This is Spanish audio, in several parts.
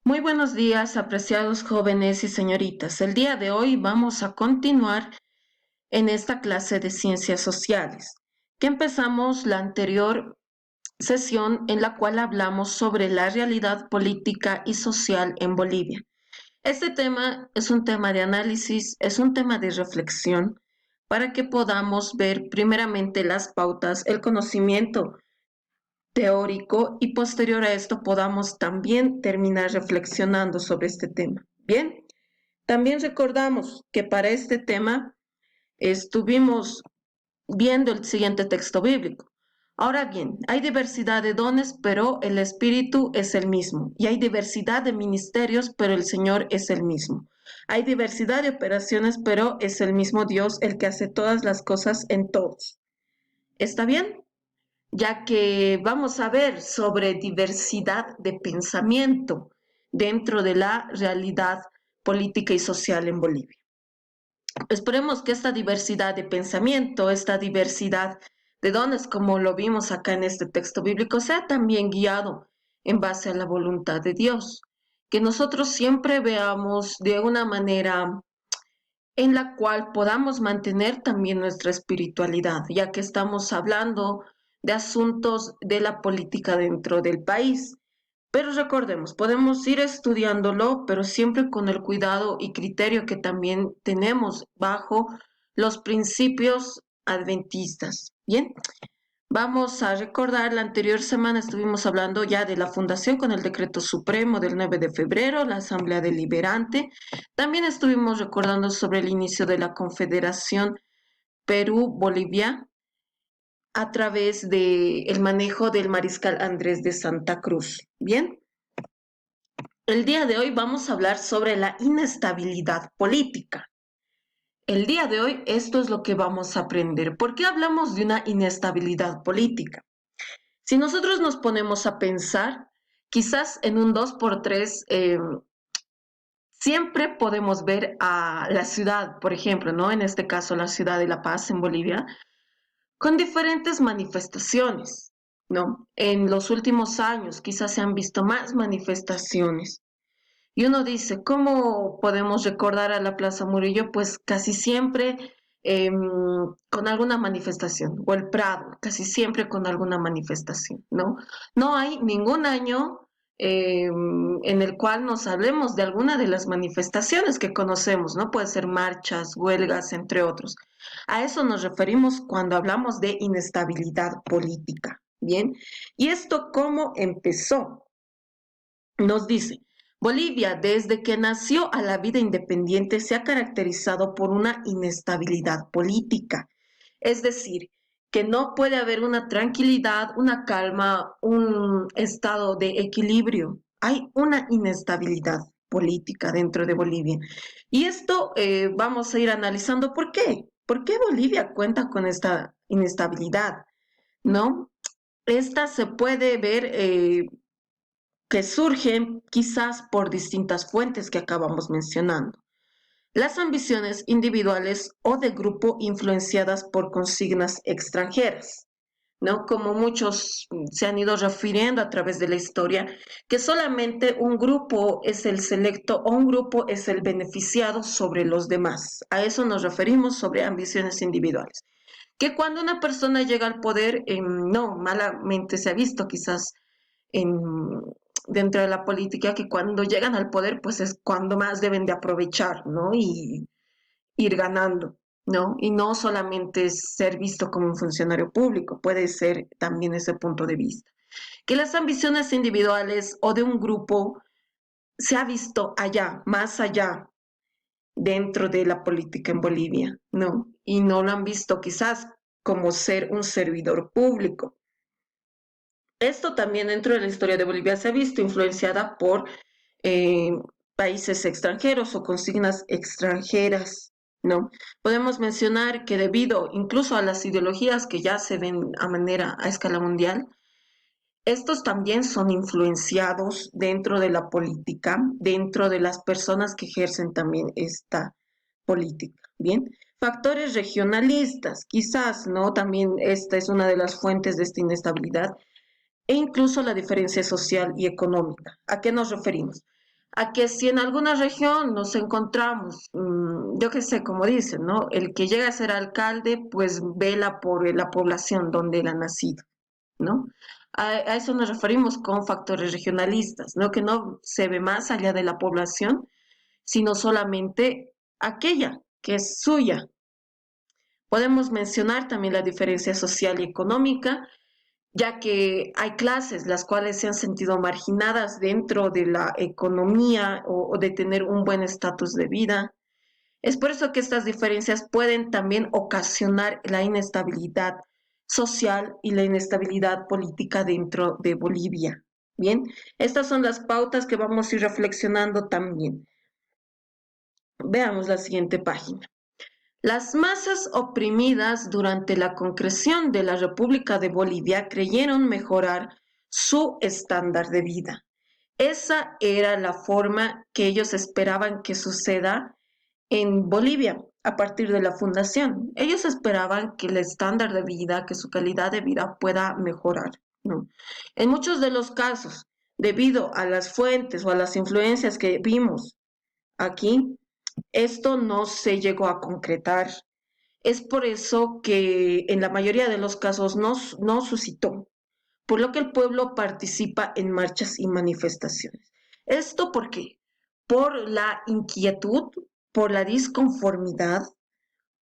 Muy buenos días, apreciados jóvenes y señoritas. El día de hoy vamos a continuar en esta clase de ciencias sociales, que empezamos la anterior sesión en la cual hablamos sobre la realidad política y social en Bolivia. Este tema es un tema de análisis, es un tema de reflexión para que podamos ver primeramente las pautas, el conocimiento teórico y posterior a esto podamos también terminar reflexionando sobre este tema. Bien, también recordamos que para este tema estuvimos viendo el siguiente texto bíblico. Ahora bien, hay diversidad de dones, pero el Espíritu es el mismo. Y hay diversidad de ministerios, pero el Señor es el mismo. Hay diversidad de operaciones, pero es el mismo Dios el que hace todas las cosas en todos. ¿Está bien? Ya que vamos a ver sobre diversidad de pensamiento dentro de la realidad política y social en Bolivia. Esperemos que esta diversidad de pensamiento, esta diversidad de dones, como lo vimos acá en este texto bíblico, sea también guiado en base a la voluntad de Dios. Que nosotros siempre veamos de una manera en la cual podamos mantener también nuestra espiritualidad, ya que estamos hablando de asuntos de la política dentro del país. Pero recordemos, podemos ir estudiándolo, pero siempre con el cuidado y criterio que también tenemos bajo los principios adventistas. Bien, vamos a recordar, la anterior semana estuvimos hablando ya de la fundación con el decreto supremo del 9 de febrero, la Asamblea Deliberante. También estuvimos recordando sobre el inicio de la Confederación Perú-Bolivia a través del manejo del mariscal Andrés de Santa Cruz. Bien, el día de hoy vamos a hablar sobre la inestabilidad política. El día de hoy esto es lo que vamos a aprender. ¿Por qué hablamos de una inestabilidad política? Si nosotros nos ponemos a pensar, quizás en un 2 por 3 siempre podemos ver a la ciudad, por ejemplo, ¿no? En este caso la ciudad de La Paz en Bolivia, con diferentes manifestaciones, ¿no? En los últimos años quizás se han visto más manifestaciones. Y uno dice, ¿cómo podemos recordar a la Plaza Murillo? Pues casi siempre con alguna manifestación, o el Prado, casi siempre con alguna manifestación, ¿no? No hay ningún año en el cual nos hablemos de alguna de las manifestaciones que conocemos, ¿no? Puede ser marchas, huelgas, entre otros. A eso nos referimos cuando hablamos de inestabilidad política, ¿bien? ¿Y esto cómo empezó? Nos dice, Bolivia, desde que nació a la vida independiente, se ha caracterizado por una inestabilidad política. Es decir, que no puede haber una tranquilidad, una calma, un estado de equilibrio. Hay una inestabilidad política dentro de Bolivia. Y esto vamos a ir analizando por qué. ¿Por qué Bolivia cuenta con esta inestabilidad? ¿No? Esta se puede ver que surgen quizás por distintas fuentes que acabamos mencionando. Las ambiciones individuales o de grupo influenciadas por consignas extranjeras, ¿no? Como muchos se han ido refiriendo a través de la historia, que solamente un grupo es el selecto o un grupo es el beneficiado sobre los demás. A eso nos referimos sobre ambiciones individuales. Que cuando una persona llega al poder, no, malamente se ha visto quizás en, dentro de la política que cuando llegan al poder, pues es cuando más deben de aprovechar, ¿no? Y ir ganando, ¿no? Y no solamente ser visto como un funcionario público, puede ser también ese punto de vista. Que las ambiciones individuales o de un grupo se ha visto allá, más allá, dentro de la política en Bolivia, ¿no? Y no lo han visto quizás como ser un servidor público. Esto también dentro de la historia de Bolivia se ha visto influenciada por eh, países extranjeros o consignas extranjeras, ¿no? Podemos mencionar que debido incluso a las ideologías que ya se ven a escala mundial, estos también son influenciados dentro de la política, dentro de las personas que ejercen también esta política, ¿bien? Factores regionalistas, quizás, ¿no? También esta es una de las fuentes de esta inestabilidad e incluso la diferencia social y económica. ¿A qué nos referimos? a que si en alguna región nos encontramos, yo qué sé, como dicen, ¿no? El que llega a ser alcalde, pues vela por la población donde él ha nacido, ¿no? A eso nos referimos con factores regionalistas, ¿no? Que no se ve más allá de la población, sino solamente aquella que es suya. Podemos mencionar también la diferencia social y económica, ya que hay clases las cuales se han sentido marginadas dentro de la economía o de tener un buen estatus de vida. Es por eso que estas diferencias pueden también ocasionar la inestabilidad social y la inestabilidad política dentro de Bolivia. Bien, estas son las pautas que vamos a ir reflexionando también. Veamos la siguiente página. Las masas oprimidas durante la concreción de la República de Bolivia creyeron mejorar su estándar de vida. Esa era la forma que ellos esperaban que suceda en Bolivia a partir de la fundación. Ellos esperaban que el estándar de vida, que su calidad de vida pueda mejorar, ¿no? En muchos de los casos, debido a las fuentes o a las influencias que vimos aquí, esto no se llegó a concretar. Es por eso que en la mayoría de los casos no suscitó, por lo que el pueblo participa en marchas y manifestaciones. ¿Esto por qué? Por la inquietud, por la disconformidad,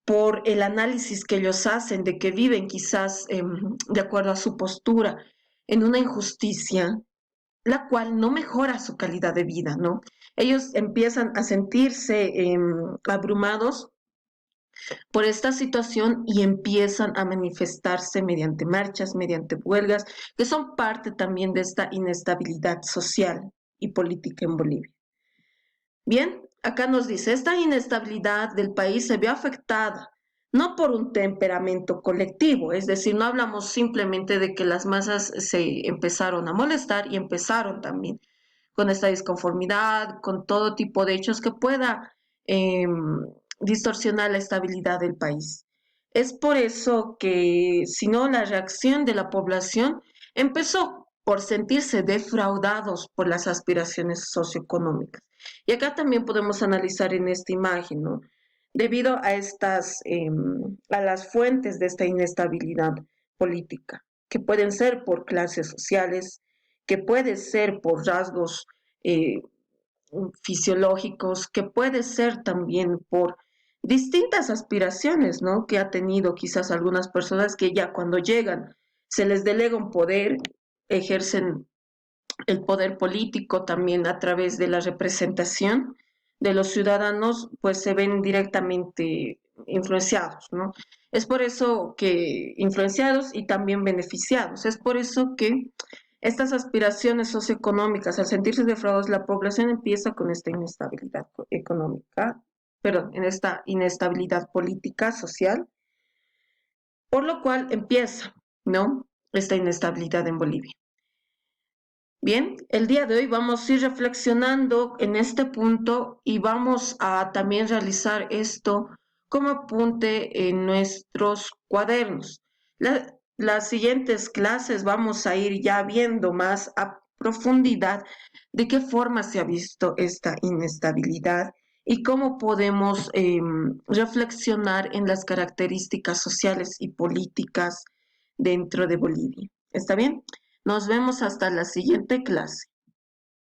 por el análisis que ellos hacen de que viven quizás de acuerdo a su postura en una injusticia, la cual no mejora su calidad de vida, ¿no? Ellos empiezan a sentirse abrumados por esta situación y empiezan a manifestarse mediante marchas, mediante huelgas, que son parte también de esta inestabilidad social y política en Bolivia. Bien, acá nos dice, esta inestabilidad del país se vio afectada no por un temperamento colectivo, es decir, no hablamos simplemente de que las masas se empezaron a molestar y empezaron también con esta disconformidad, con todo tipo de hechos que pueda eh, distorsionar la estabilidad del país. Es por eso que, si no, la reacción de la población empezó por sentirse defraudados por las aspiraciones socioeconómicas. Y acá también podemos analizar en esta imagen, ¿no? Debido a a las fuentes de esta inestabilidad política, que pueden ser por clases sociales, que puede ser por rasgos eh, fisiológicos, que puede ser también por distintas aspiraciones, ¿no? Que ha tenido quizás algunas personas que ya cuando llegan se les delega un poder, ejercen el poder político también a través de la representación de los ciudadanos, pues se ven directamente influenciados, ¿no? Es por eso que influenciados y también beneficiados. Es por eso que estas aspiraciones socioeconómicas, al sentirse defraudados, la población empieza con esta inestabilidad económica, perdón, en esta inestabilidad política, social, por lo cual empieza, ¿no? Esta inestabilidad en Bolivia. Bien, el día de hoy vamos a ir reflexionando en este punto y vamos a también realizar esto como apunte en nuestros cuadernos. Las siguientes clases vamos a ir ya viendo más a profundidad de qué forma se ha visto esta inestabilidad y cómo podemos reflexionar en las características sociales y políticas dentro de Bolivia. ¿Está bien? Nos vemos hasta la siguiente clase.